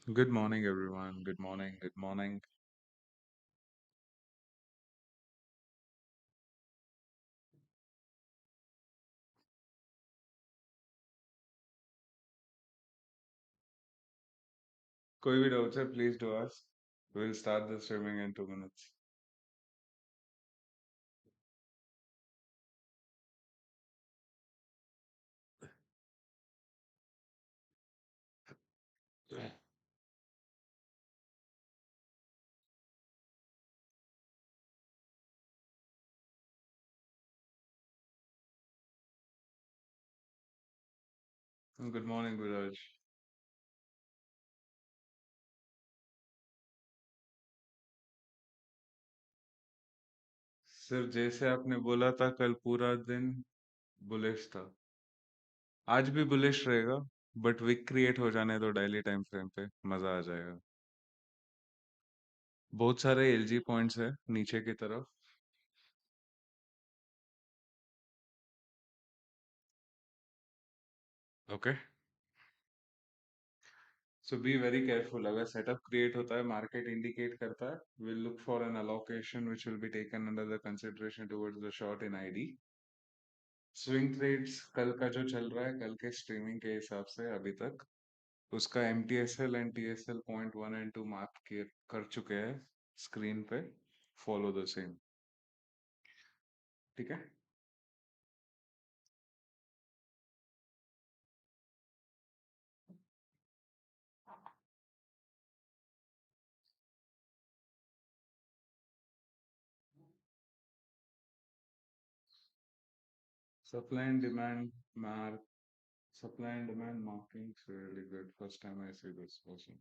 Good morning, everyone. Good morning. Good morning. कोई भी doubts है please do ask will start the streaming in 2 minutes. Good morning Viraj. सिर्फ जैसे आपने बोला था कल पूरा दिन बुलिश था, आज भी बुलिश रहेगा. बट विक क्रिएट हो जाने दो डेली टाइम फ्रेम पे, मजा आ जाएगा. बहुत सारे एलजी पॉइंट्स है नीचे की तरफ. Okay, so be very careful. अगर सेटअप क्रिएट होता है, मार्केट इंडिकेट करता है, will look for an allocation which will be taken under the consideration towards the short in ID. Swing trades कल का जो चल रहा है, कल के स्ट्रीमिंग के हिसाब से अभी तक उसका M T S L and T S L .1 and 2 mark कर चुके हैं स्क्रीन पे. Follow the same. ठीक है. Supply and demand mark. Supply and demand marking really good. First time I see this person.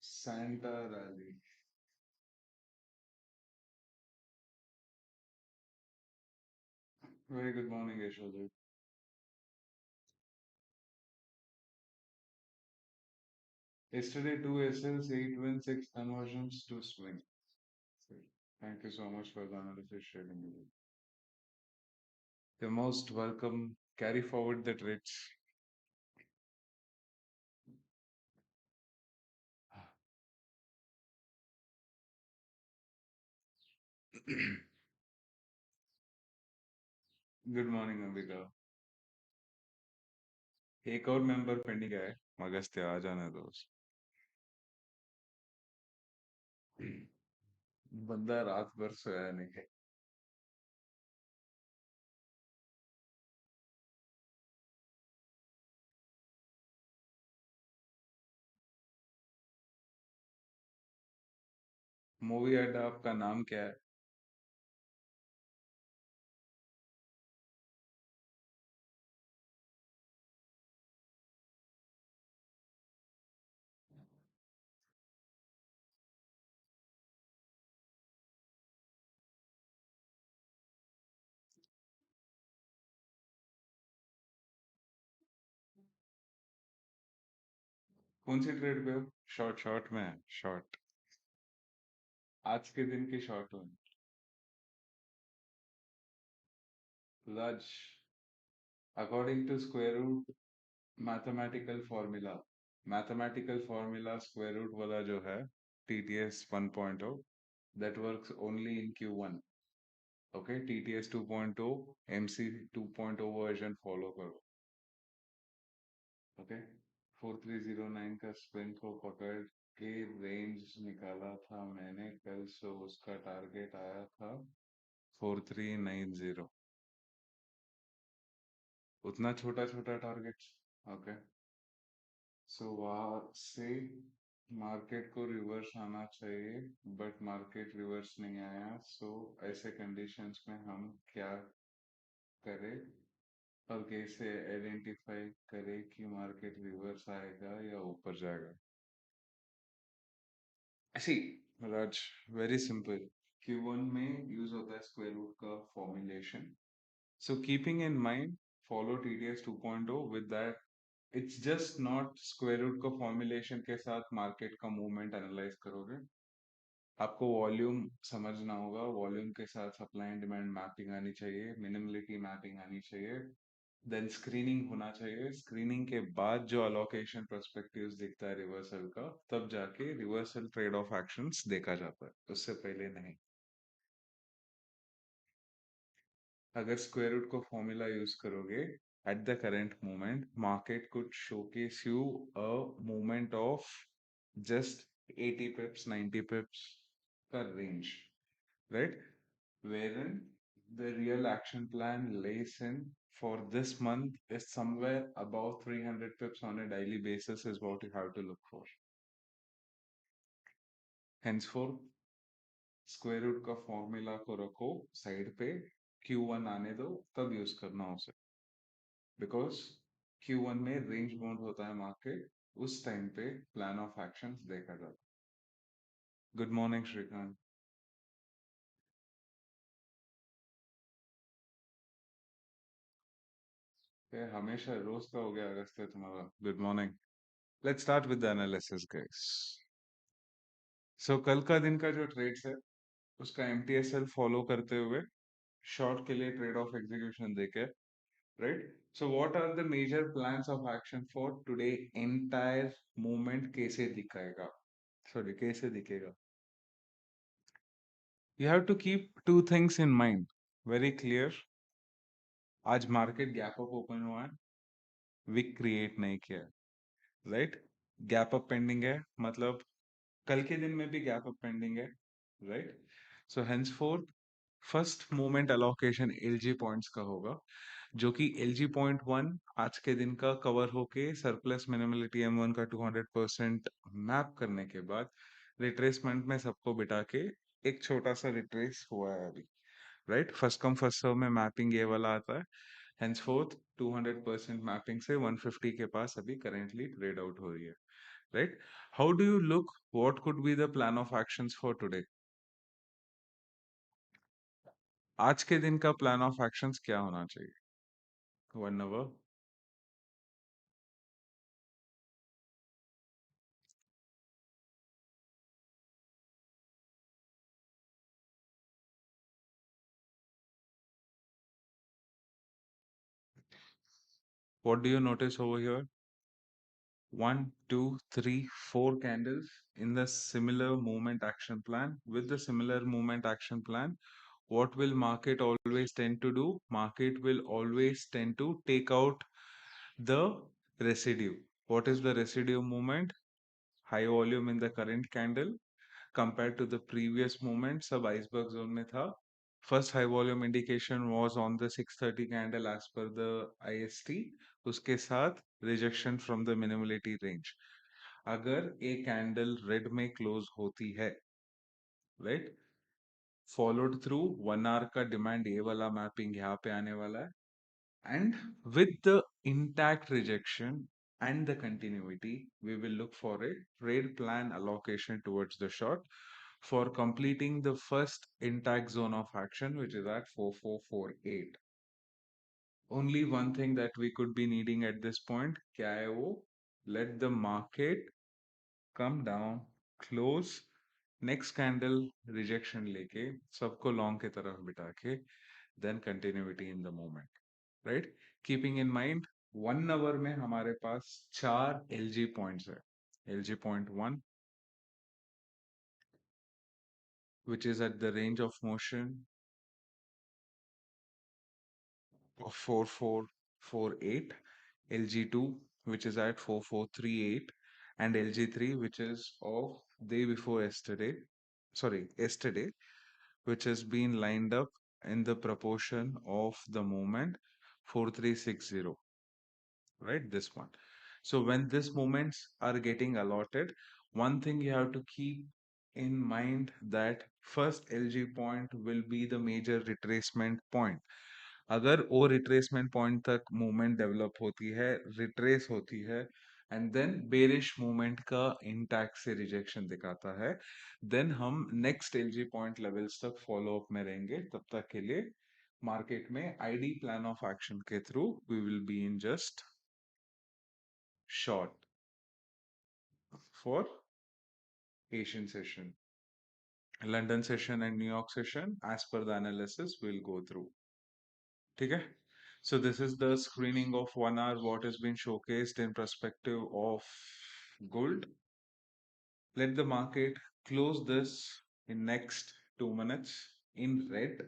Santa Rally. Very good morning, Yashodhar. Yesterday, 2 SLs, 8 wins, 6 conversions to swing. Thank you so much for the analysis sharing with me. You're most welcome. Carry forward the trades. Good morning Ambika. एक और member pending है, मगस्त्य आ जाने दो. बंदा रात भर सोया नहीं है. मूवी अड्डा आपका नाम क्या है? कौन सी ट्रेड पे हो? शॉर्ट शॉर्ट में है, शॉर्ट. आज के दिन की शॉर्ट में. Raj, according to square root mathematical formula, mathematical formula square root वाला जो है TTS 1.0, that works only in Q1. Okay, TTS 2.0, MC 2.0 version follow करो. ओके. 4309 का स्पिन को पकड़ के रेंज निकाला था मैंने कल, सो उसका टारगेट आया था 4390. उतना छोटा छोटा टारगेट। ओके, सो वहां से मार्केट को रिवर्स आना चाहिए, बट मार्केट रिवर्स नहीं आया। सो ऐसे कंडीशंस में हम क्या करें और कैसे आइडेंटिफाई करें कि मार्केट रिवर्स आएगा या ऊपर जाएगा? ऐसी राज, वेरी सिंपल। Q1 में यूज होता है स्क्वायर रूट का formulation. So keeping in mind, follow TTS 2.0 with that. It's just not square root का फॉर्मुलेशन के साथ मार्केट का मूवमेंट एनालाइज करोगे। आपको वॉल्यूम समझना होगा, वॉल्यूम के साथ सप्लाई एंड डिमांड मैपिंग आनी चाहिए, मिनिमलिटी मैपिंग आनी चाहिए, देन स्क्रीनिंग होना चाहिए। स्क्रीनिंग के बाद जो अलोकेशन पर्सपेक्टिव्स दिखता है रिवर्सल का, तब जाके रिवर्सल ट्रेड ऑफ एक्शंस देखा जाता है, उससे पहले नहीं। अगर स्क्वायर रूट को फॉर्मूला यूज करोगे at the current moment, market could showcase you a movement of just 80 pips 90 pips का range, right? Wherein the real action plan lays in for this month is somewhere above 300 pips on a daily basis is what you have to look for. Henceforth, square root का formula को रखो side पे, Q1 आने दो तब use करना उसे, because Q1 में रेंज बाउंड होता है मार्केट, उस टाइम पे प्लान ऑफ एक्शंस देखा जाता है। Good morning Shrikant. ये हमेशा रोज का हो गया अगस्त है तुम्हारा। Good morning. Let's start with the analysis guys. So कल का दिन का जो ट्रेड्स है उसका MTSL फॉलो करते हुए शॉर्ट के लिए ट्रेड ऑफ एग्जीक्यूशन देके, right? So what are the major plans of action for today? Entire movement कैसे दिखाएगा, सॉरी कैसे दिखेगा? You have to keep two things in mind, very clear. आज मार्केट गैप अप ओपन हुआ है, Wick create नहीं किया है, राइट? गैप अप पेंडिंग है, मतलब कल के दिन में भी गैप अप पेंडिंग है, right? So henceforth first moment allocation LG points का होगा, जो कि LG पॉइंट 1 आज के दिन का कवर होके सरप्लस मिनिमलिटी M1 का 200% मैप करने के बाद रिट्रेसमेंट में सबको बिठा के एक छोटा सा रिट्रेस हुआ है अभी, right? First come first serve में मैपिंग ये वाला आता है। हेंसफोर्थ 200% मैपिंग से 150 के पास अभी करेंटली ट्रेड आउट हो रही है, right? How do you look, what could be the plan of actions for today? आज के दिन का प्लान ऑफ एक्शंस क्या होना चाहिए? 1 our. What do you notice over here? One, two, three, four candles in the similar movement action plan. With the similar movement action plan, what will market always tend to do? Market will always tend to take out the residue. What is the residue movement? High volume in the current candle compared to the previous movement, सब iceberg zone में था. First high volume indication was on the 630 candle as per the IST. उसके साथ rejection from the minimality range. अगर एक candle red में close होती है, राइट, फॉलोड थ्रू 1 आवर का डिमांड, ये वाला मैपिंग यहाँ पे आने वाला है, and with the intact rejection and the continuity, we will look for a trade plan allocation towards the short for completing the first intact zone of action, which is at 4448. Only one thing that we could be needing at this point, क्या है वो? Let the market come down, close, next candle rejection लेके सबको long के तरफ बिठा के, then continuity in the moment, right? Keeping in mind 1 hour में हमारे पास 4 LG points है. LG point 1, which is at the range of motion of 4448, LG2 which is at 4438, and LG3 which is of day before yesterday, sorry, yesterday, which has been lined up in the proportion of the movement 4360, right? This one. So when these moments are getting allotted, one thing you have to keep in mind that first LG point will be the major retracement point. अगर वो retracement point तक movement develop होती है, retrace होती है, and then bearish movement का intact से rejection दिखाता है, देन हम नेक्स्ट एलजी पॉइंट लेवल्स तक फॉलो अप में रहेंगे. तब तक के लिए मार्केट में आईडी प्लान ऑफ एक्शन के through we will be in just short for Asian session, London session and New York session as per the analysis will go through. ठीक है. So this is the screening of 1 hour what has been showcased in perspective of gold. Let the market close this in next 2 minutes in red,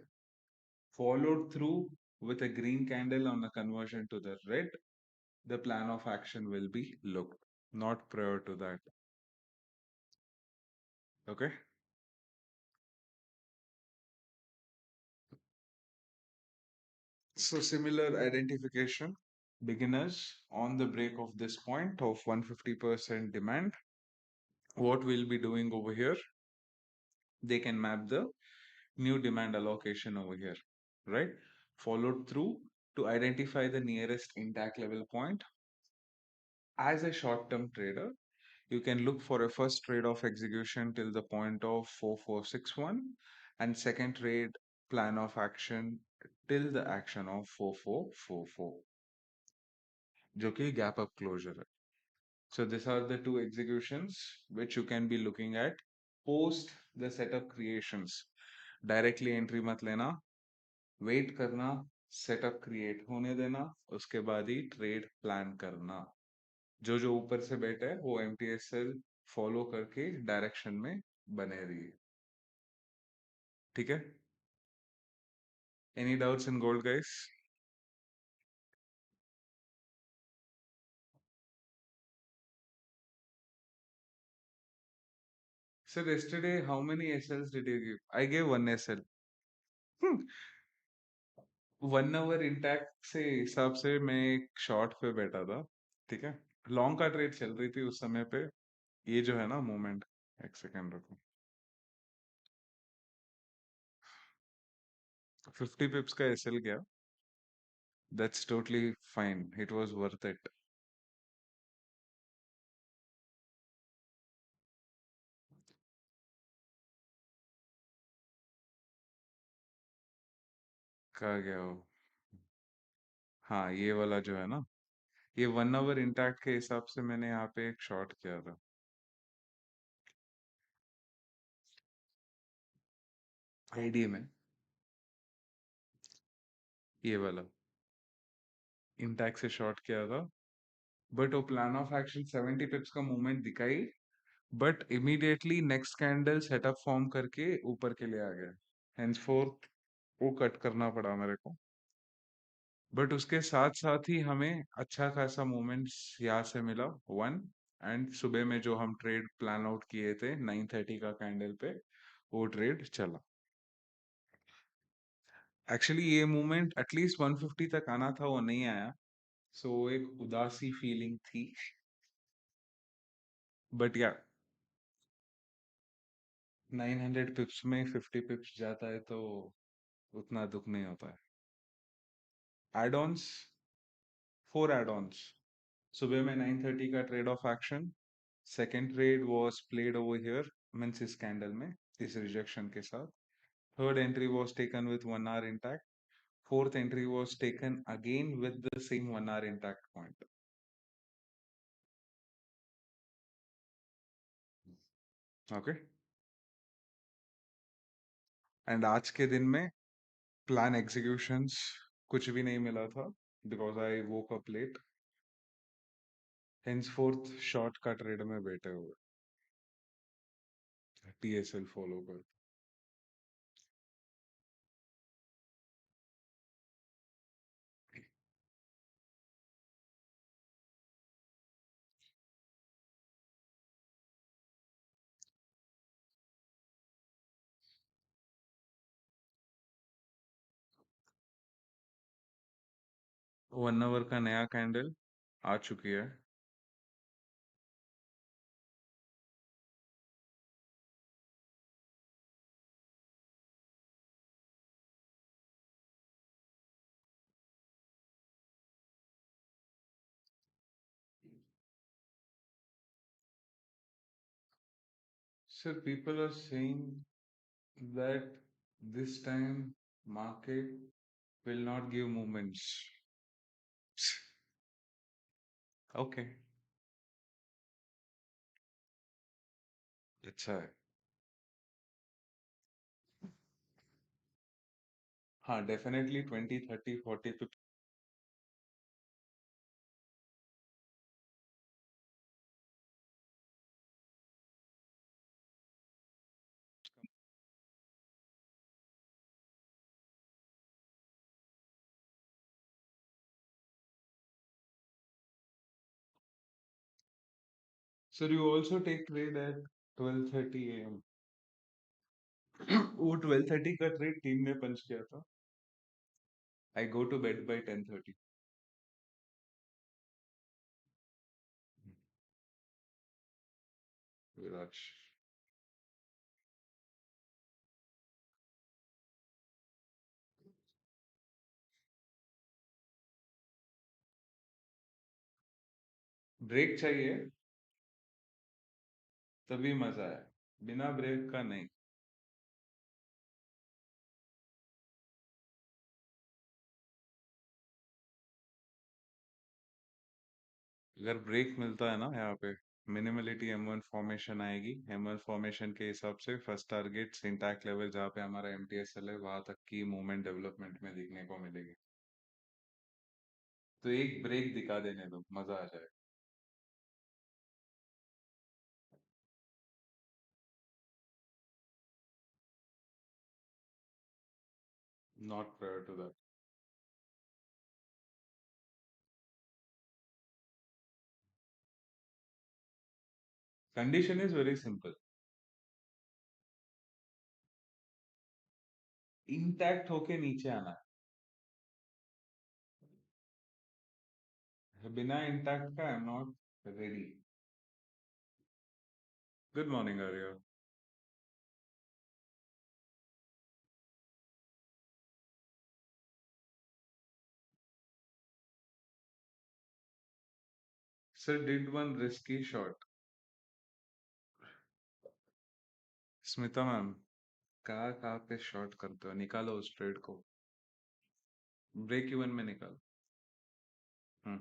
followed through with a green candle on the conversion to the red. The plan of action will be looked, not prior to that. Okay. So similar identification, beginners on the break of this point of 150% demand, what we'll be doing over here, they can map the new demand allocation over here, right? Followed through to identify the nearest intact level point. As a short-term trader, you can look for a first trade of execution till the point of 4461 and second trade plan of action till the action of 4444, जो कि gap up closure है. So these are the two executions which you can be looking at post the setup creations. Directly entry मत लेना, wait करना, setup create होने देना, उसके बाद ही ट्रेड प्लान करना. जो जो ऊपर से बैठे है वो एमटीएसएल फॉलो करके डायरेक्शन में बने रहिए. ठीक है. Any doubts in gold guys? Sir, yesterday how many SLs did you give? I gave one SL. 1 hour intact से हिसाब से मैं एक शॉर्ट पे बैठा था. ठीक है. लॉन्ग का ट्रेड चल रही थी उस समय पे. ये जो है ना मोमेंट, एक सेकेंड रखो, 50 पिप्स का एसएल गया. That's totally fine, it was worth it. कहा गया हो. हाँ, ये वाला जो है ना, ये 1 आवर इंटैक्ट के हिसाब से मैंने यहाँ पे एक शॉर्ट किया था. आईडी में ये वाला इंटैक्ट से शॉर्ट किया था, बट वो प्लान ऑफ एक्शन 70 पिप्स का मूवमेंट दिखाई, but immediately next candle setup form करके ऊपर के लिए आ गया. हेंसफोर्थ वो कट करना पड़ा मेरे को. बट उसके साथ साथ ही हमें अच्छा खासा मूवमेंट्स यहाँ से मिला. वन, एंड सुबह में जो हम ट्रेड प्लान आउट किए थे 9:30 का कैंडल पे, वो ट्रेड चला. एक्चुअली ये मूवमेंट एटलीस्ट 150 तक आना था, वो नहीं आया. सो एक उदासी फीलिंग थी. बट या 900 पिप्स में 50 पिप्स जाता है तो उतना दुख नहीं होता है. Add ons, 4 add ons. सुबह में 9:30 का trade off action, second trade was played over here, means इस कैंडल में इस रिजेक्शन के साथ. Third entry was taken with 1 hour intact. Fourth entry was taken again with the same 1 hour intact point. Okay. And आज के दिन में plan executions कुछ भी नहीं मिला था, because I woke up late. Henceforth short का ट्रेड में बैठे हुए, टीएसएल फॉलो कर. 1 आवर का नया कैंडल आ चुकी है। Sir, people are saying that this time market will not give movements. Okay, अच्छा है। हाँ, definitely 20, 30, 40, 50। Sir, you also take trade at 12:30 a.m. वो 12:30 का ट्रेड टीम ने पंच किया था। I go to bed by 10:30। Viraj, break चाहिए तभी मजा है, बिना ब्रेक का नहीं। अगर ब्रेक मिलता है ना यहाँ पे, मिनिमलिटी M1 फॉर्मेशन आएगी। M1 फॉर्मेशन के हिसाब से फर्स्ट टारगेट सिंटैक लेवल जहाँ पे हमारा MTSL है वहां तक की मूवमेंट डेवलपमेंट में देखने को मिलेगी। तो एक ब्रेक दिखा देने दो, मजा आ जाए। Not prior to that. Condition is very simple, intact होके नीचे आना है। बिना इंटैक्ट का I am not ready. Good morning Arya. Sir did one risky shot. Smita ma'am, कहाँ कहाँ पे शॉर्ट करते हो, निकालो उस ट्रेड को। ब्रेक इवन में निकालो। हम्म,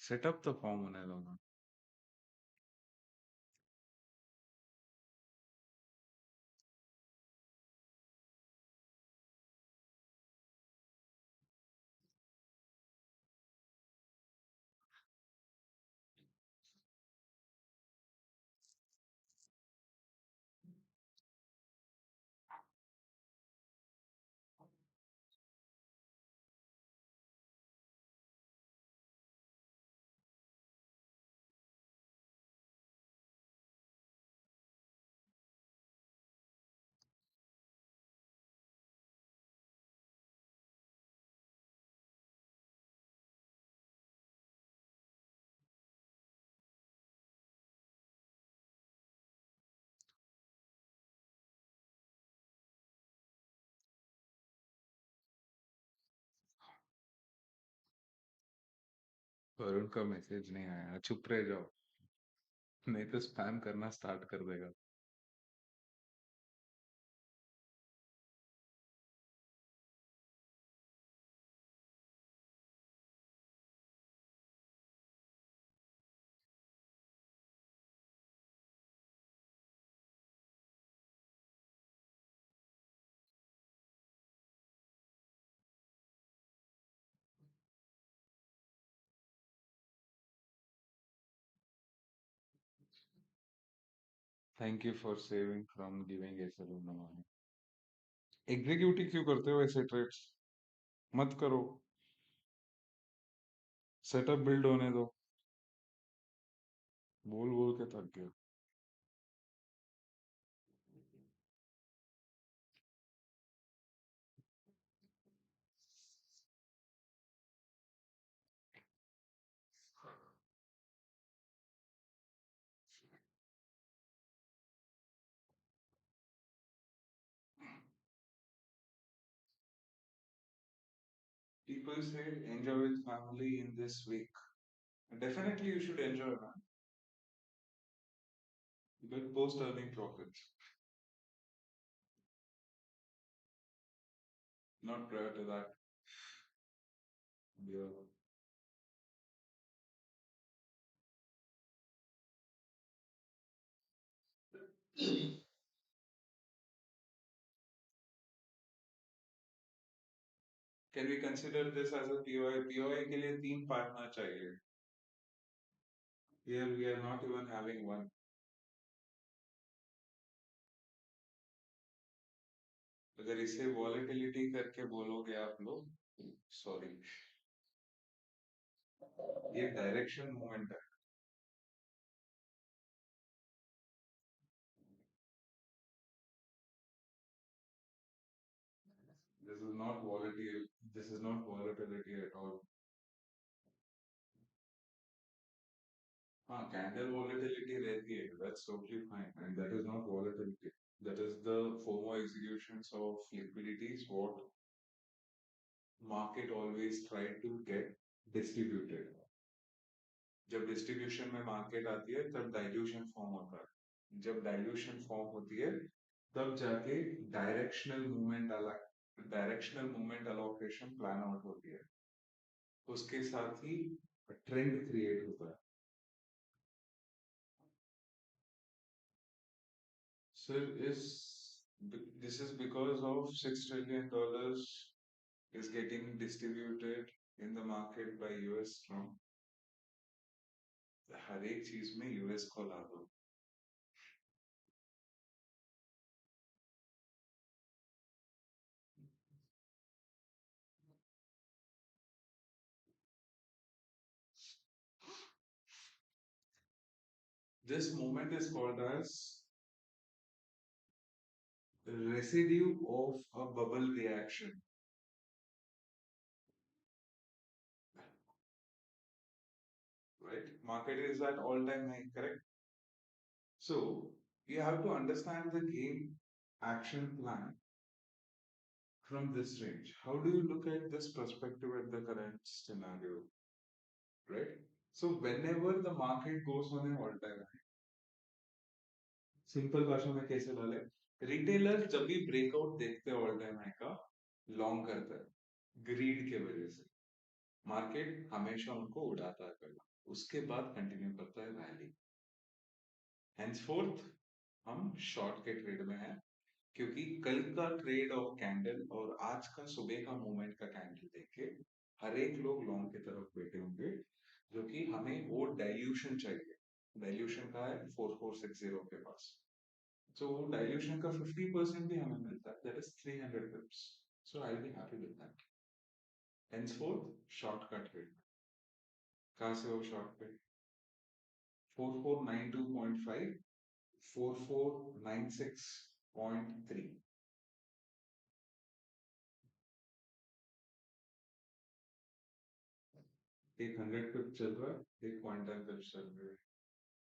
सेटअप तो फॉर्म होने दो ना। वरुण का मैसेज नहीं आया, चुप रह जाओ, नहीं तो स्पैम करना स्टार्ट कर देगा। Thank you for saving from giving ऐसे लोग। एग्जीक्यूट ही क्यों करते हो ऐसे ट्रेड्स, मत करो, सेटअप बिल्ड होने दो। बोल बोल के थक गया। People say enjoy with family in this week. Definitely you should enjoy, man. But post earning profits, not prior to that. Yeah. Can we consider this as a POI? POI के लिए तीन पार्टनर चाहिए. Here we are not even having one. अगर इसे volatility करके बोलोगे आप लोग, sorry, ये direction movement है. This is not volatility. This is not volatility at all. हाँ, candle volatility रहती है. That's totally fine, and that is not volatility. That is the FOMO executions of liquidities. What market always try to get distributed. जब distribution में market आती है तब dilution form होता है. जब डाइल्यूशन फॉर्म होती है तब जाके directional movement allocation plan out होती है. उसके साथ ही ट्रेंड क्रिएट होता है. सर इस this is because of $6 trillion is getting distributed in the market by US from हर एक चीज में यूएस को ला दो. This movement is called as residue of a bubble reaction. Right? Market is at all-time high, correct? So you have to understand the game action plan from this range. How do you look at this perspective at the current scenario? Right? So whenever the market goes on an all-time high, simple भाषा में कैसे डाले, retailer जब भी breakout देखते हैं all time high का, long करता है ग्रीड के वजह से. मार्केट हमेशा उनको उड़ाता है पहला, उसके बाद कंटिन्यू करता है रैली. henceforth हम शॉर्ट के ट्रेड में हैं, क्योंकि कल का ट्रेड ऑफ कैंडल और आज का सुबह का मूवमेंट का कैंडल देख के हर एक लोग लॉन्ग की तरफ बैठे होंगे, जो कि हमें वो डाइल्यूशन चाहिए. डाइल्यूशन का है 4460 के पास. So dilution का 50% भी हमें मिलता है, that is 300 pips. So I'll be happy with that. Henceforth, shortcut trade. कहाँ से हो short पे? 4492.5, 4496.3. एक 100 पिप चल रहा है, एक 0.10 पिप चल रहा है.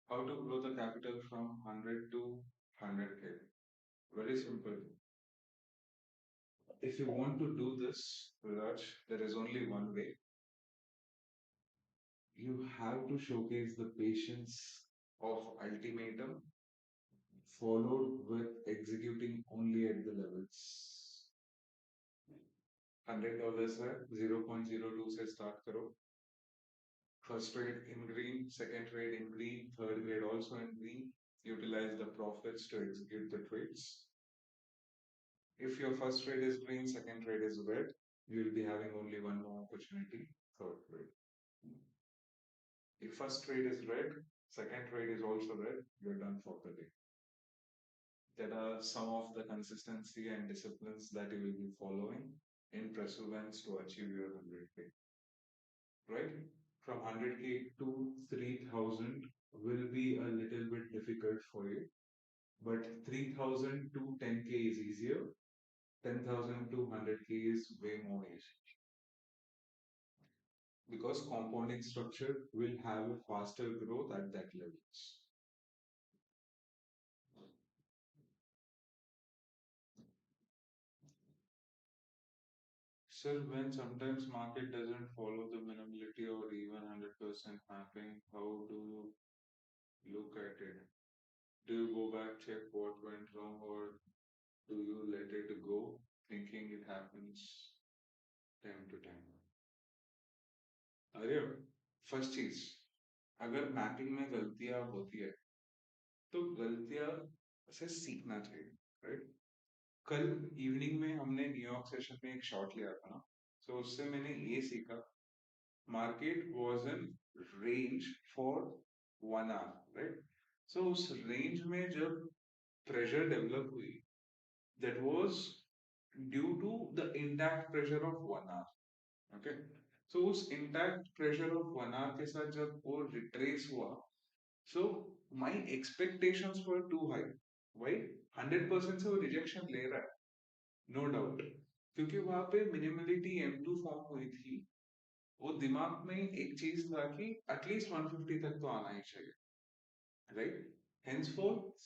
How to grow the capital from 100 to 100k? Very simple. If you want to do this, Raj, there is only one way. You have to showcase the patience of ultimatum followed with executing only at the levels. $100 है, 0.02 से start करो. First trade in green, second trade in green, third trade also in green. Utilize the profits to execute the trades. If your first trade is green, second trade is red, you will be having only one more opportunity, third trade. If first trade is red, second trade is also red, you're done for the day. There are some of the consistency and disciplines that you will be following in pursuance to achieve your 100k. Right? From 100k to 3000 will be a little bit difficult for you, but 3000 to 10k is easier. 10,000 to 100k is way more easy, because compounding structure will have a faster growth at that levels. Sir, when sometimes market doesn't follow the minimality or even 100% mapping, how do you look at it? Do you go back, check what went wrong, or do you let it go, thinking it happens time to time? अरे first चीज, अगर mapping में गलतियां होती है तो गलतियां से सीखना चाहिए, राइट? कल इवनिंग में हमने न्यूयॉर्क सेशन में एक शॉट लिया था ना, तो उससे मैंने ये सीखा, market was in range for 1 hour, right? So उस रेंज में जब प्रेशर डेवलप हुई, that was due to the intact pressure of 1 hour, okay? So उस इंटैक्ट प्रेशर ऑफ 1 आवर के साथ जब वो रिट्रेस हुआ, so my expectations were too high, why 100% से वो रिजेक्शन ले रहा है, नो डाउट, क्योंकि वहां पे मिनिमलिटी M2 फॉर्म हुई थी। वो दिमाग में एक चीज था कि एटलीस्ट 150 तक तो आना ही चाहिए, right? Henceforth,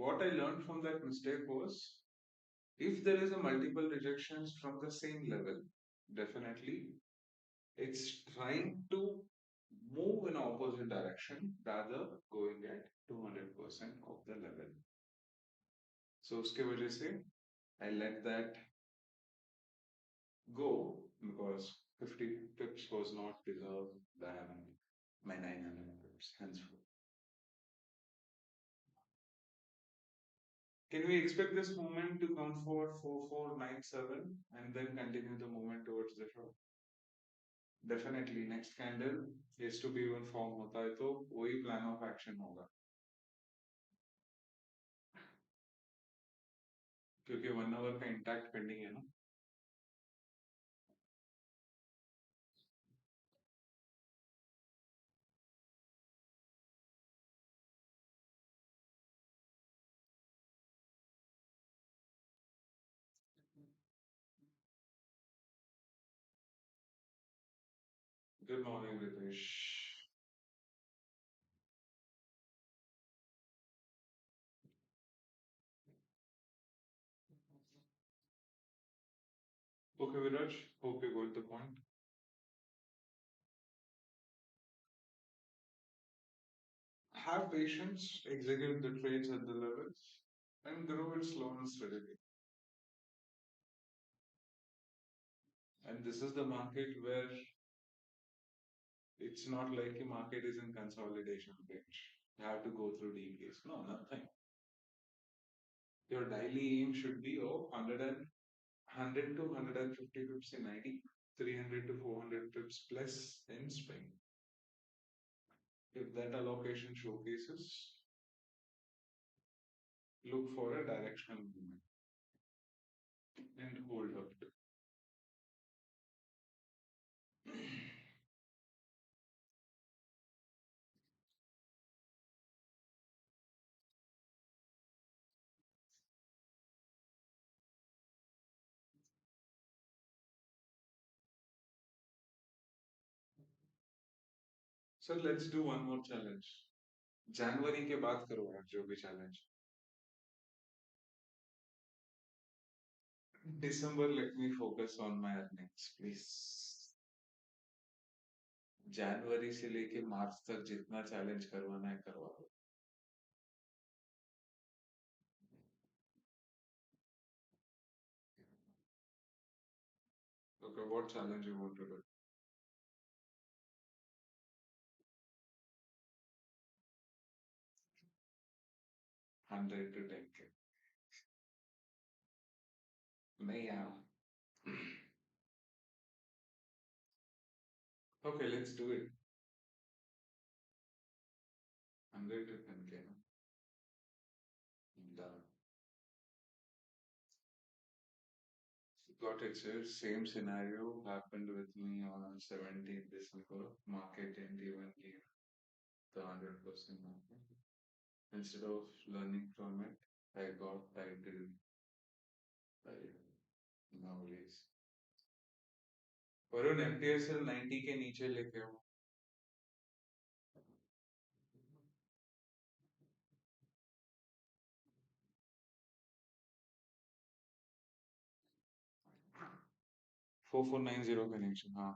what I learned from that mistake was, if there is a multiple rejections from the same level, definitely it's trying to move in opposite direction rather going at 200% of the level. So उसके वजह से I let that go, because 50 pips was not deserved than my 900 pips henceforth. Can we expect this movement to come for 4497 and then continue the movement towards the short? Definitely next candle is to be one form होता है तो वही plan of action होगा, क्योंकि 1 our का intact pending है ना. Good morning, Nitesh. Okay, Viraj, hope you got the point. Have patience, execute the trades at the levels, and grow it slow and steadily. And this is the market where it's not like the market is in consolidation range. You have to go through DPS. No, nothing. Your daily aim should be 100 to 150 pips in ID, 300 to 400 pips plus in swing. If that allocation showcases, look for a directional movement and hold up. So let's do one more challenge. जनवरी के बाद करो आप जो भी challenge. December, let me focus on my earnings, please. जनवरी से लेके मार्च तक जितना चैलेंज करवाना है करवा दो. Okay, what challenge you want to do? 100 to 10K. नहीं यार. Okay, let's do it. 100 to 10K. Done. Got it, sir. Same scenario happened with me on 17th December. Market didn't even give the 100% market. Instead of learning from it, I got titled by nowadays. Varun MTSL 90 के नीचे लेके आओ. 4490 के नीचे, हाँ।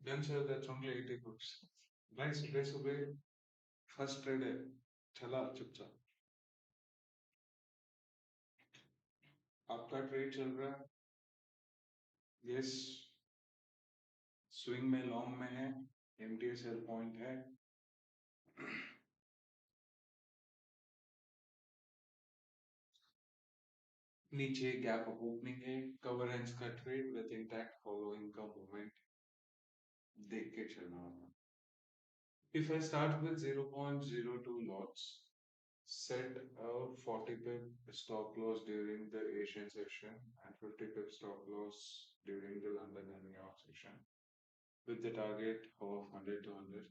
Then sir, that's only 80 books. भाई सुबह सुबह फर्स्ट ट्रेड है, चला चुपचाप। आपका ट्रेड चल रहा है, यस, स्विंग में लॉन्ग में है, एमटीएस सेल पॉइंट है। नीचे गैप अप ओपनिंग है, कवर एंड्स का ट्रेड विद इंटैक्ट फॉलोइंग का मूवमेंट देख के चलना होगा। If I start with 0.02 lots, set a 40 pip stop loss during the Asian session and 50 pip stop loss during the London and New York session with the target of 100 to 100.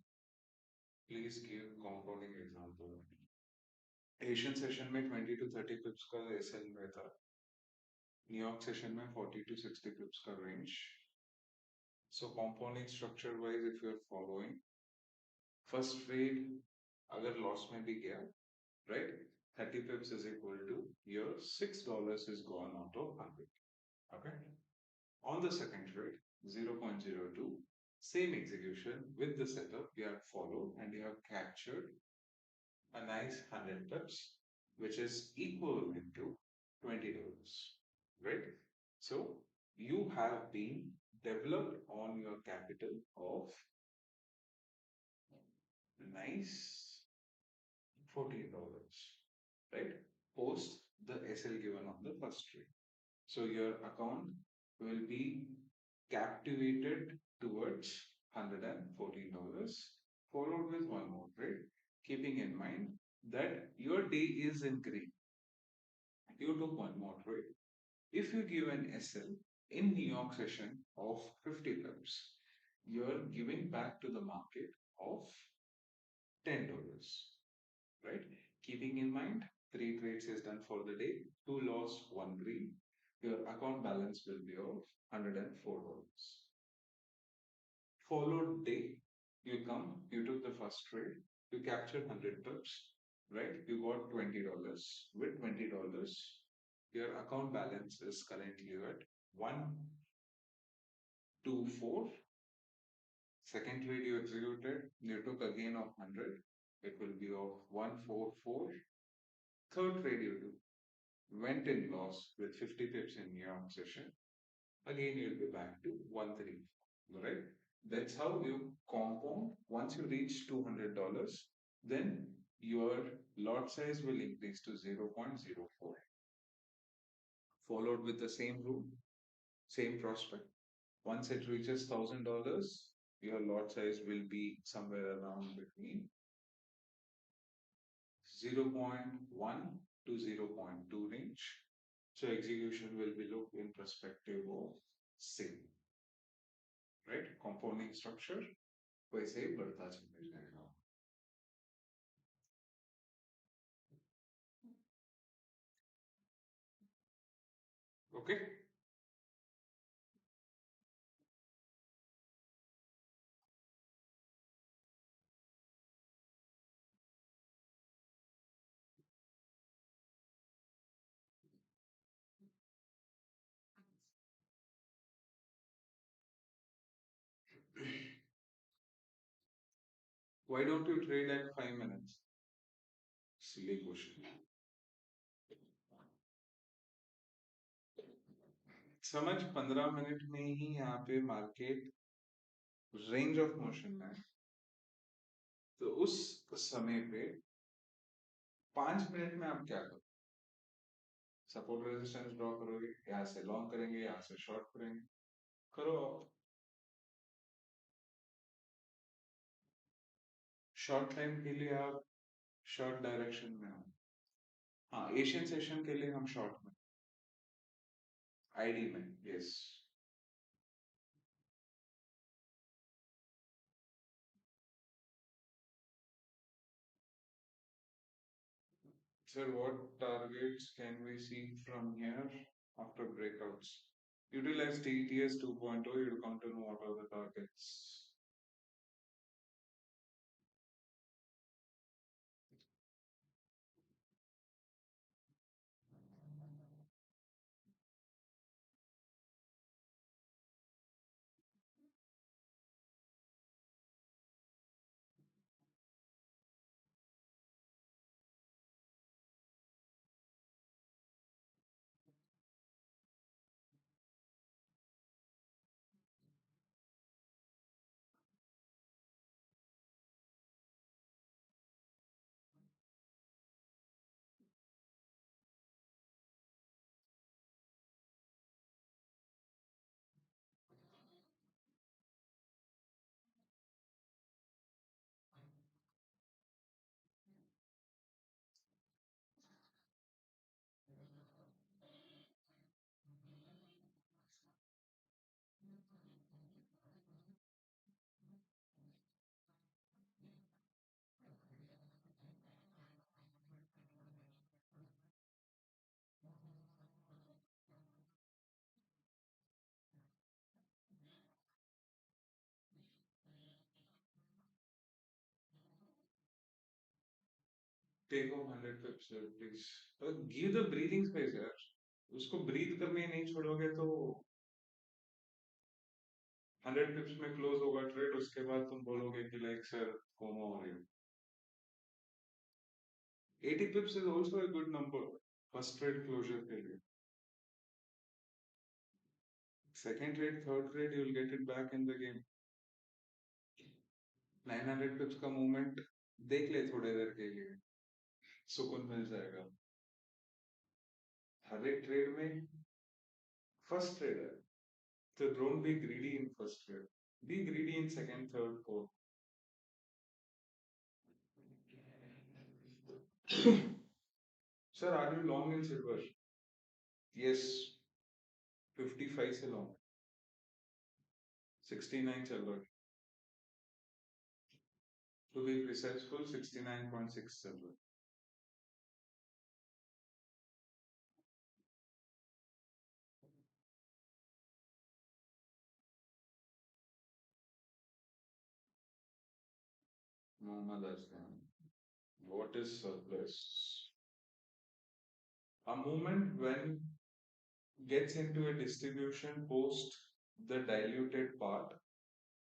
Please give compounding example. Asian session में 20 to 30 pips का SL में था, New York session में 40 to 60 pips का range. So compounding structure wise, if you are following, first trade अगर loss में भी गया, right, 30 pips is equal to your $6 is gone out of 100. Okay. On the second trade, 0.02, same execution with the setup you have followed and you have captured a nice 100 pips, which is equivalent to $20, right? So you have been developed on your capital of nice $14, right? Post the SL given on the first trade. So your account will be captivated towards $114, followed with one more trade, keeping in mind that your day is in green. You took one more trade. If you give an SL in New York session of 50 pips, you're giving back to the market of $10, right? Keeping in mind, 3 trades is done for the day, 2 loss, 1 green. Your account balance will be of $104. Followed day, you come, you took the first trade, you captured 100 pips, right? You got $20. With $20, your account balance is currently at 124. Second trade you executed, you took a gain of 100, it will be of 144. Third trade you do, went in loss with 50 pips in New York session, again you'll be back to 134, right? That's how you compound. Once you reach $200, then your lot size will increase to 0.04, followed with the same rule, same prospect. Once it reaches $1,000, your lot size will be somewhere around between 0.1 to 0.2 range. So execution will be looked in perspective of same, right? Compounding structure वैसे ही बढ़ता चले जाएगा. Okay. Why don't you trade at 5 minutes? Silly question. समझ 15 minute में ही यहाँ पे market range of motion है, तो उस समय पे 5 मिनट में आप क्या करोगे? सपोर्ट रेजिस्टेंस ड्रॉ करोगे, यहाँ से लॉन्ग करेंगे, यहाँ से शॉर्ट करेंगे, करो आप। शॉर्ट टाइम के लिए आप शॉर्ट डायरेक्शन में हो। हाँ, एशियन सेशन के लिए हम शॉर्ट में, आईडी में, yes. Sir, what targets can we see from here after breakouts? Utilize TTS 2.0, you'll come to know what are the targets. Take off 100 pips, sir, please. Give the breathing space, यार. उसको breathe करने नहीं छोड़ोगे तो 100 pips में close होगा trade, उसके बाद तुम बोलोगे कि like sir FOMO हो रही है. 80 pips is also a good number first trade closure के लिए. Second trade, third trade, you'll get it back in the game. 900 pips का movement देख ले थोड़े देर के लिए, सुकून मिल जाएगा. हर एक ट्रेड में फर्स्ट ट्रेड है, so don't be greedy in first trade. Be greedy in second, third, fourth. Sir, are you long in silver? Yes, 55 से long, 69 चल रहा है. To be precise, full 69.6 चल रहा है. Mohammad Aslam. What is surplus? A movement when gets into a distribution post the diluted part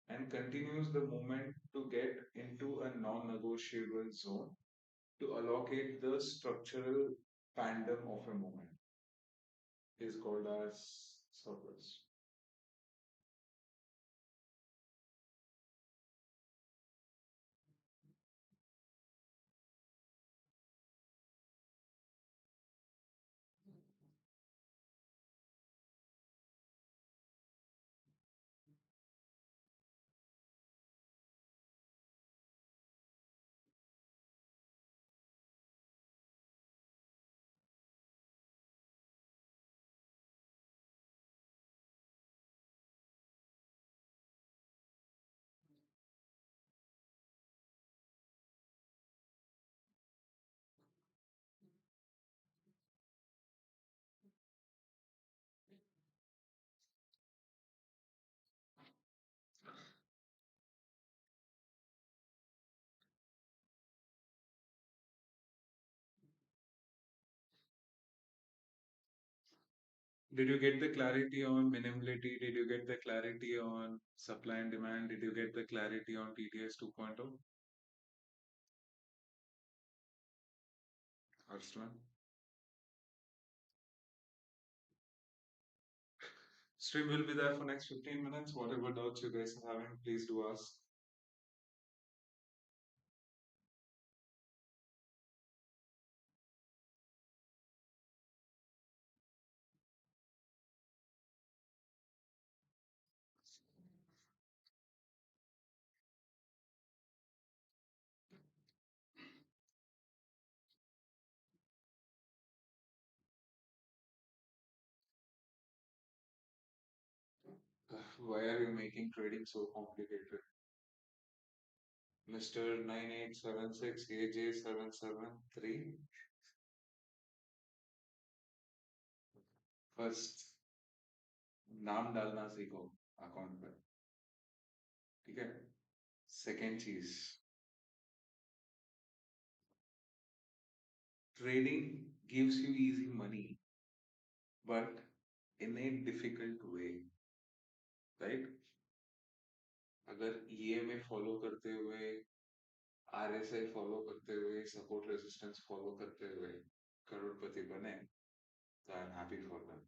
and continues the movement to get into a non-negotiable zone to allocate the structural tandem of a movement is called as surplus. Did you get the clarity on minimality? Did you get the clarity on supply and demand? Did you get the clarity on TTS 2.0? Arslan? Stream will be there for next 15 minutes. Whatever doubts you guys are having, please do ask. Why are you making trading so complicated? Mr. 9876 AJ773, first नाम डालना सीखो account पे, ठीक है? Second चीज, trading gives you easy money but in a difficult way, right? अगर EMA follow करते हुए, आरएसआई फॉलो करते हुए, सपोर्ट रेजिस्टेंस फॉलो करते हुए करोड़पति बने तो I am happy for them.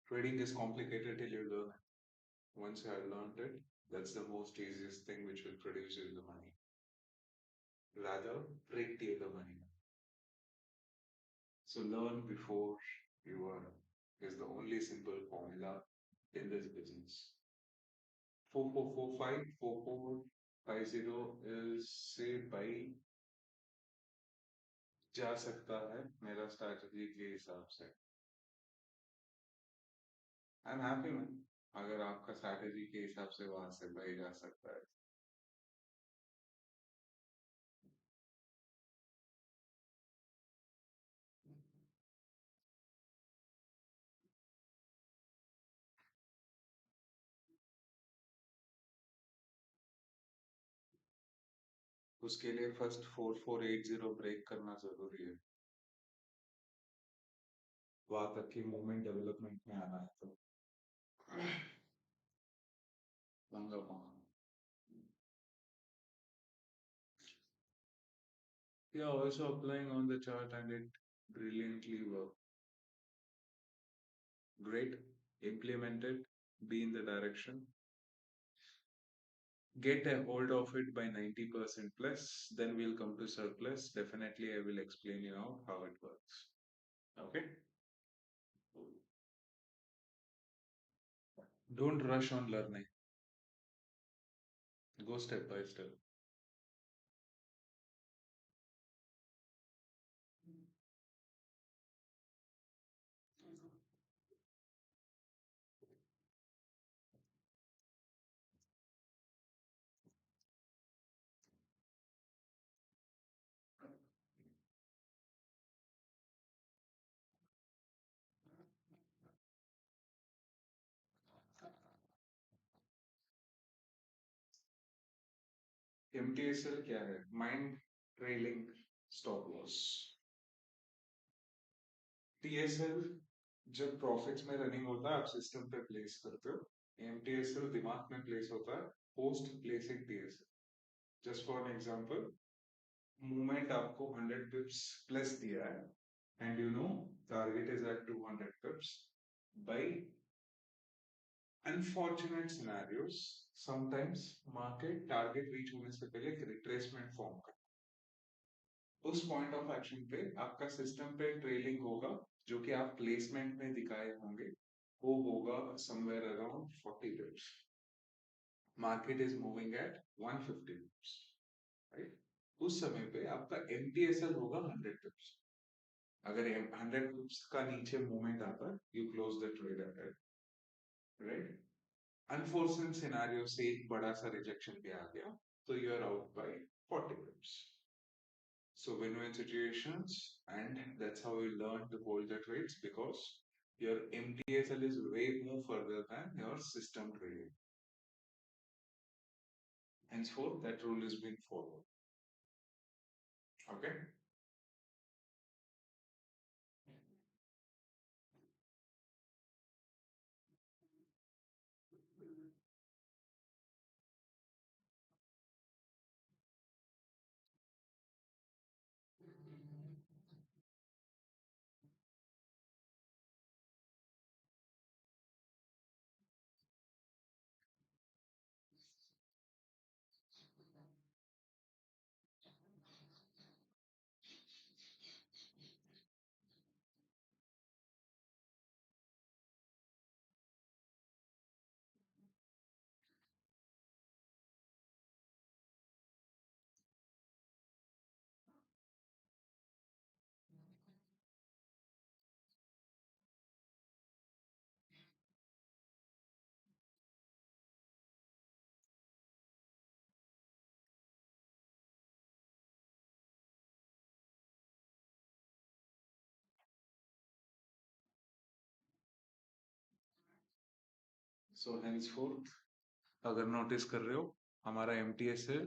Trading is complicated till you learn it. Once you have learned it, that's the most easiest thing which will produce you the money. Rather, predict you the money. So learn before you earn is the only simple formula in this business. 4445 4450 is say by जा सकता है मेरा strategy के हिसाब से. I am happy man अगर आपका strategy के हिसाब से वहां से बाई जा सकता है. उसके लिए फर्स्ट 4480 ब्रेक करना जरूरी है. वहां तक की मूवमेंट डेवलपमेंट में आना है तो मंगा. Yeah, also applying on the chart and it brilliantly worked. Great. Implement it. Be in the direction. Get a hold of it by 90% plus. Then we'll come to surplus. Definitely, I will explain you out how it works. Okay. Don't rush on learning. Go step by step. MTSL क्या है? Mind trailing stop loss. TSL जब profits में running होता है आप system पे place करते हो. MTSL दिमाग में प्लेस होता है post placing TSL. Just for an example, movement आपको 100 पिप्स प्लस दिया है and you know target is at 200 pips. By unfortunate scenarios sometimes market target reach होने से पहले एक रिट्रेसमेंट फॉर्म करता है. उस पॉइंट ऑफ एक्शन पे आपका सिस्टम पे ट्रेलिंग होगा जो कि आप प्लेसमेंट में दिखाए होंगे वो होगा somewhere around 40 pips. Market is moving at 150 pips, right? उस समय पे आपका MTSL होगा 100 pips. अगर 100 pips का नीचे मूवमेंट आता है you close the trade ahead, right? Unforeseen scenario से एक बड़ा सा रिजेक्शन भी आ गया तो you are out by 40 pips. So win-win situations, and that's how you learn to hold the trades because your MTSL is way more further than your system trading. Henceforth, that rule is being followed. Okay. So henceforth अगर notice कर रहे हो हमारा MTSL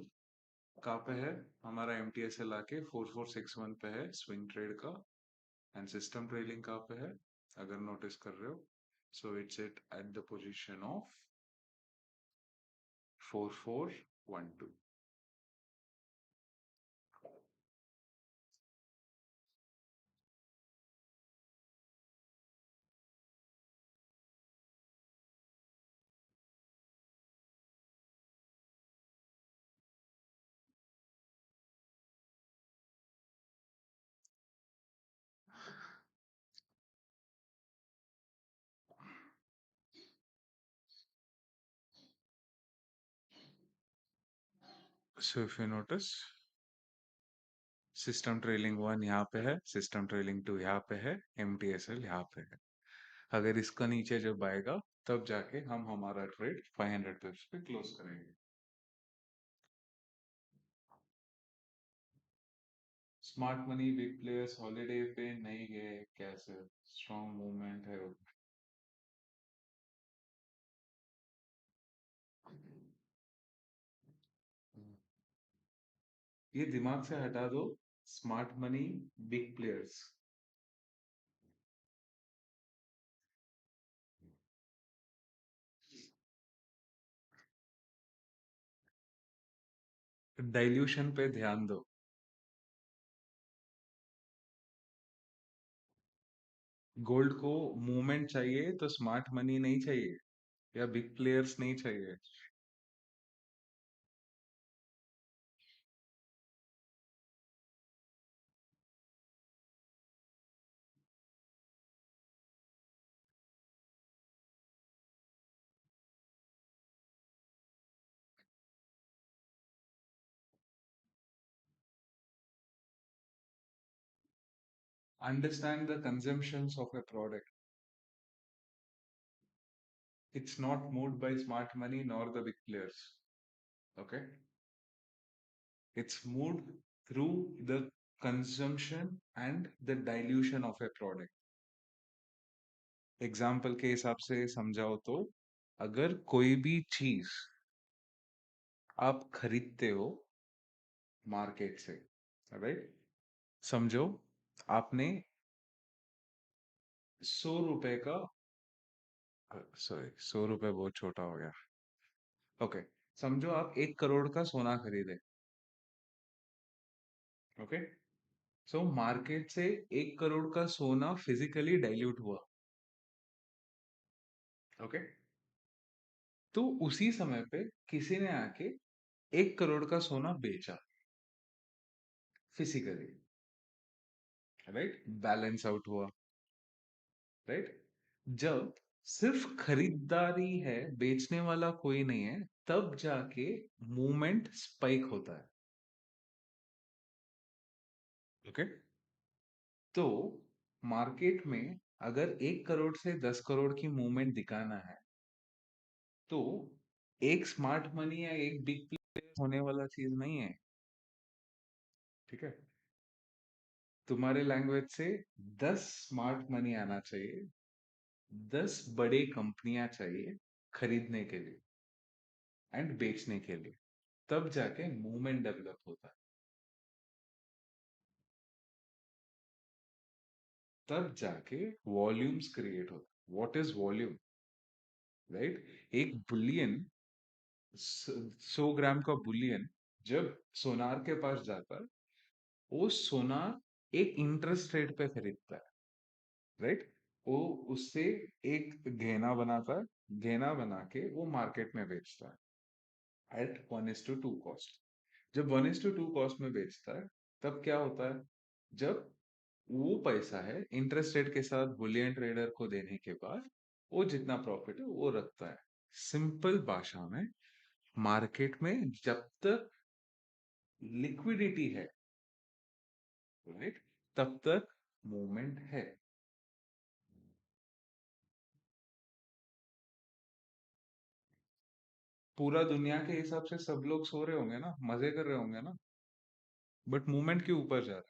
कहाँ पे है, हमारा MTSL आके 4461 पे है स्विंग ट्रेड का, एंड सिस्टम ट्रेडिंग कहाँ पे है अगर नोटिस कर रहे हो, so it's it at the position of 4412. So if you notice, system trailing 1 यहाँ पे है, सिस्टम ट्रेलिंग 2 यहाँ पे है, MTSL यहाँ पे है. अगर इसका नीचे जब आएगा तब जाके हम हमारा ट्रेड 500 पिप्स पे क्लोज करेंगे. Smart money big players holiday पे नहीं गए, कैसे स्ट्रॉन्ग मूवमेंट है. ये दिमाग से हटा दो, smart money big players. Dilution पे ध्यान दो. गोल्ड को मूवमेंट चाहिए तो स्मार्ट मनी नहीं चाहिए या बिग प्लेयर्स नहीं चाहिए. Understand the consumptions of a product. It's not moved by smart money nor the big players. Okay? It's moved through the consumption and the dilution of a product. Example के हिसाब से समझाओ तो अगर कोई भी चीज आप खरीदते हो मार्केट से, राइट, समझो आपने 100 रुपए का, सॉरी 100 रुपए बहुत छोटा हो गया. ओके, समझो आप 1 करोड़ का सोना खरीदे. ओके, सो मार्केट से 1 करोड़ का सोना फिजिकली डाइल्यूट हुआ. ओके, तो उसी समय पे किसी ने आके 1 करोड़ का सोना बेचा फिजिकली, राइट, बैलेंस आउट हुआ. राइट, जब सिर्फ खरीदारी है, बेचने वाला कोई नहीं है, तब जाके मूवमेंट स्पाइक होता है. ओके, तो मार्केट में अगर 1 करोड़ से 10 करोड़ की मूवमेंट दिखाना है तो एक स्मार्ट मनी या एक बिग प्लेयर होने वाला चीज नहीं है. ठीक है, तुम्हारे लैंग्वेज से 10 स्मार्ट मनी आना चाहिए, 10 बड़े कंपनियां चाहिए खरीदने के लिए एंड बेचने के लिए, तब जाके मूवमेंट डेवलप होता है. तब जाके वॉल्यूम्स क्रिएट होता है. What is volume, right? एक बुलियन, 100 ग्राम का बुलियन जब सोनार के पास जाता है, वो सोनार एक इंटरेस्ट रेट पे खरीदता है, राइट. वो उससे एक गहना बनाता है, गहना बना के वो मार्केट में बेचता है एट 1:2 कॉस्ट. जब 1:2 कॉस्ट में बेचता है तब क्या होता है, जब वो पैसा है इंटरेस्ट रेट के साथ बुलियन ट्रेडर को देने के बाद वो जितना प्रॉफिट है वो रखता है. सिंपल भाषा में, मार्केट में जब तक लिक्विडिटी है, राइट, तब तक मूवमेंट है. पूरा दुनिया के हिसाब से सब लोग सो रहे होंगे ना, मजे कर रहे होंगे ना, बट मूवमेंट के ऊपर जा रहा है.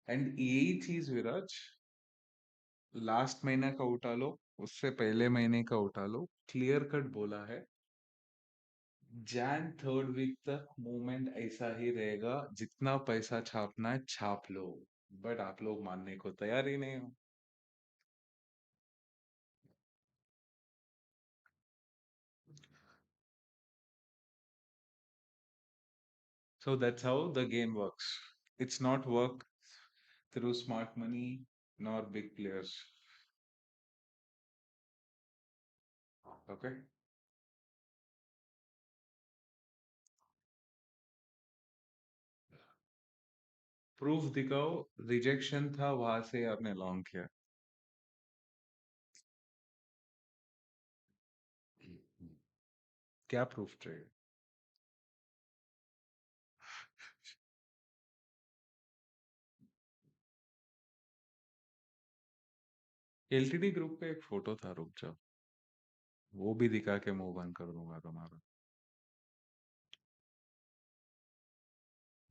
एंड यही चीज विराज लास्ट महीने का उठा लो, उससे पहले महीने का उठा लो, क्लियर कट बोला है। जैन थर्ड वीक तक मूवमेंट ऐसा ही रहेगा, जितना पैसा छापना है छाप लो, बट आप लोग मानने को तैयार ही नहीं हो। So that's how the game works. It's not work through smart money nor big players. Okay? Proof दिखाओ, रिजेक्शन था वहां से आपने लॉन्ग किया। क्या प्रूफ चाहिए? एलटीडी ग्रुप पे एक फोटो था, रुक जाओ, वो भी दिखा के मुंह बंद कर दूंगा तुम्हारा।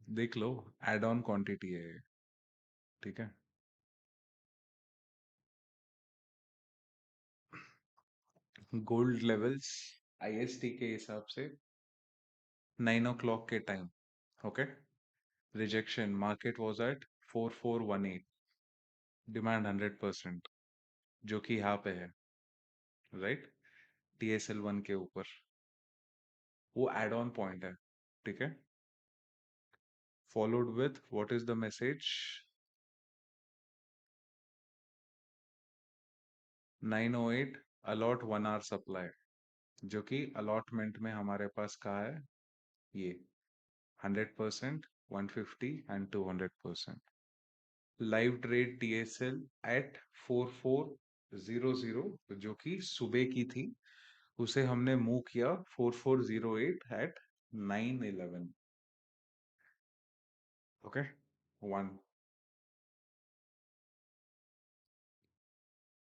देख लो, एड ऑन क्वांटिटी है ये, ठीक है। गोल्ड लेवल्स आईएसटी के हिसाब से 9 o'clock के time, okay. Rejection, market was at 4418, demand 100%, जो कि यहाँ पे है, राइट, TSL1 के ऊपर। वो एड ऑन पॉइंट है, ठीक है। Followed with what is the message? 908 allot 1 hour supply, जो कि अलॉटमेंट में हमारे पास कहा है ये 100%, 150 and 200%। Live trade TSL at 4400, जो कि सुबह की थी, उसे हमने मूव किया 4408 एट 911, ओके। वन,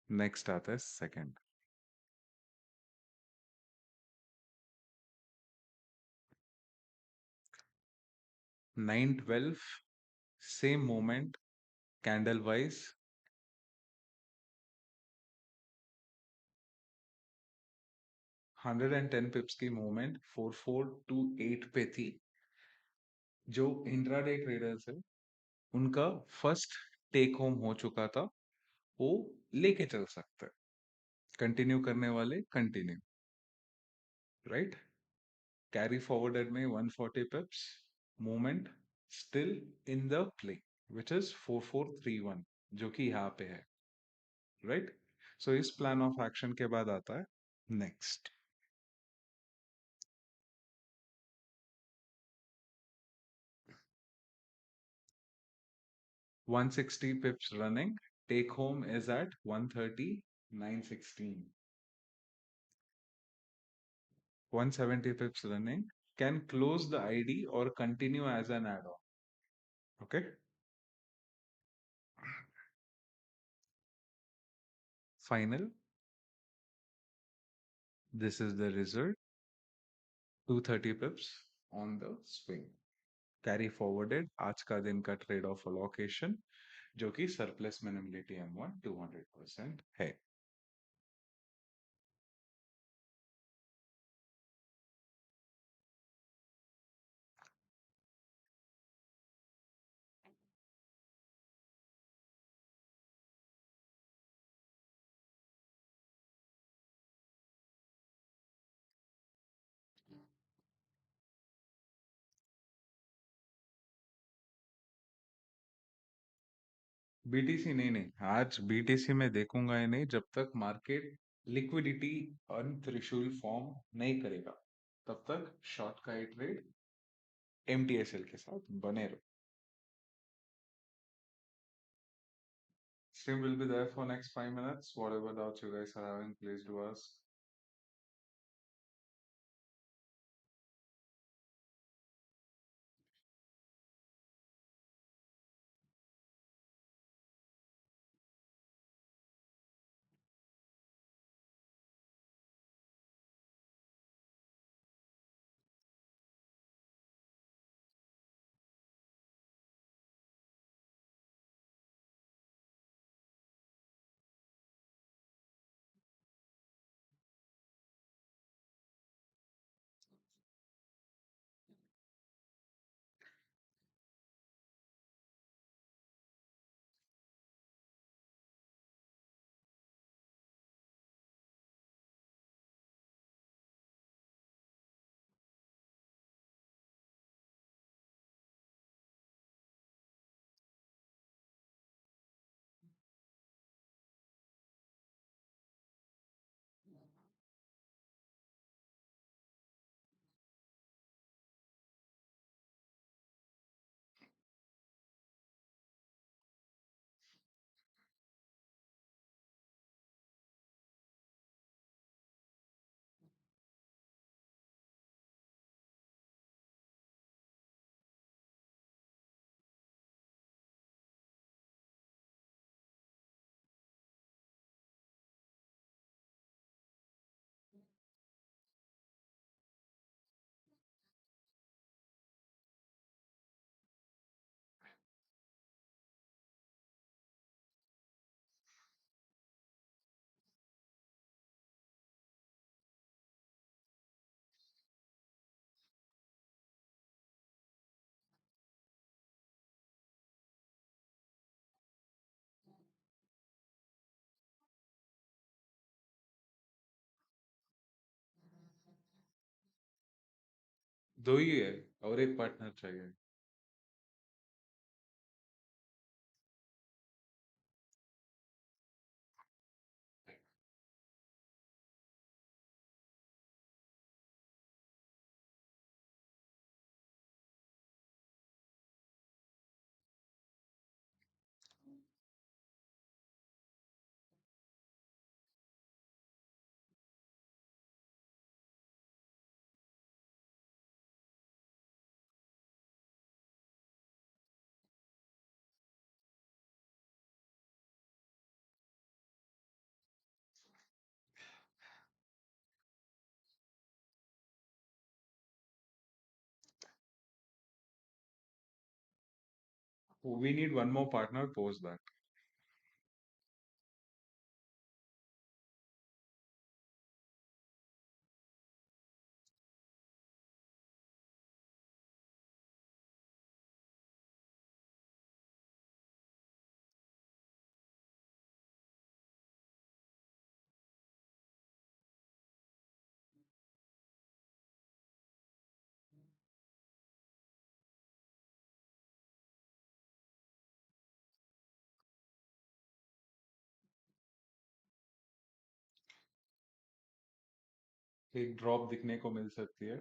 नेक्स्ट आता है second. 912, same moment, candle wise 110 पिप्स की मूवमेंट 4428 पे थी। जो इंट्राडे ट्रेडर्स है, उनका फर्स्ट टेक होम हो चुका था, वो लेके चल सकते हैं। कंटिन्यू करने वाले कंटिन्यू, राइट। कैरी फॉरवर्डेड में 140 पिप्स, movement still in the play, which is 4431, जो कि यहाँ पे है, राइट। सो इस प्लान ऑफ एक्शन के बाद आता है next. 160 pips running, take home is at 130, 916. 170 pips running, can close the ID or continue as an add-on. Okay. Final. This is the result. 230 pips on the swing. Carry forwarded आज का दिन का trade off allocation, जो कि surplus minimality M1 200% है। BTC नहीं, आज BTC में देखूंगा ही नहीं जब तक मार्केट लिक्विडिटी अनथ्रेशोल्ड फॉर्म नहीं करेगा, तब तक शॉर्ट का ट्रेड MTSL के साथ बने रहो। Stream will be there for next 5 minutes. Whatever doubts you guys are having, please do ask. दो ही है और एक पार्टनर चाहिए. We need one more partner post that. एक ड्रॉप दिखने को मिल सकती है.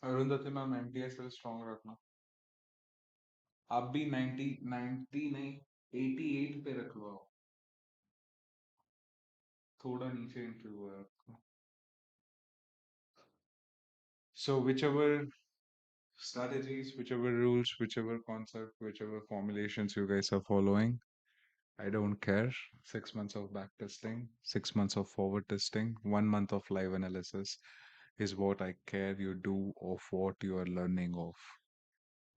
अरुंधति मैम एमटीएस पे स्ट्रॉन्ग रखना. आप भी 90 90 नहीं 88 पे रख लो. थोड़ा नीचे एंट्री हुआ है आपका. So whichever strategies, whichever rules, whichever concept, whichever formulations you guys are following, I don't care. 6 months of back testing, 6 months of forward testing, 1 month of live analysis is what I care you do of what you are learning of.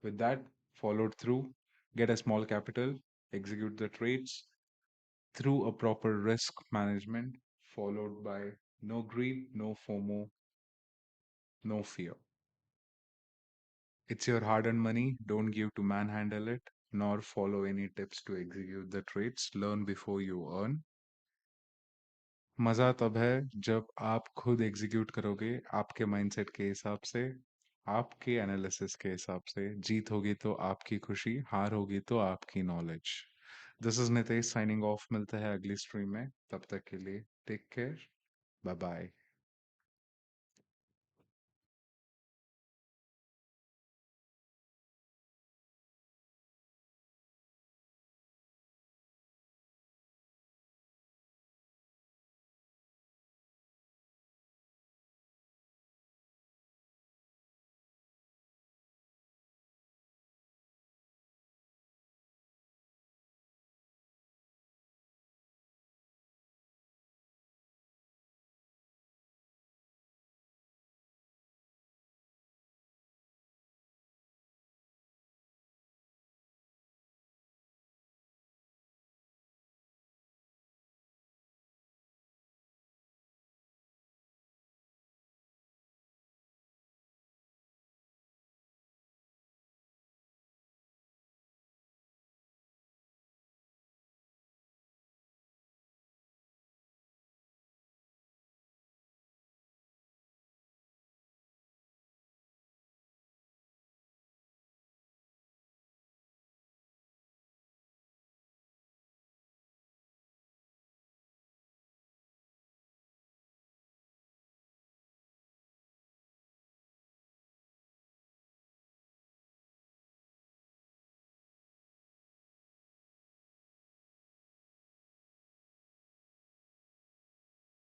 With that, followed through, get a small capital, execute the trades through a proper risk management, followed by no greed, no FOMO, no fear. It's your hard earned money. Don't give to manhandle it, nor follow any tips to execute the trades. Learn before you earn. मजा तब है जब आप खुद execute करोगे आपके mindset के हिसाब से, आपके एनालिसिस के हिसाब से. जीत होगी तो आपकी खुशी, हार होगी तो आपकी knowledge. This is Nitesh signing off. मिलते हैं अगली स्ट्रीम में. तब तक के लिए टेक केयर. Bye bye.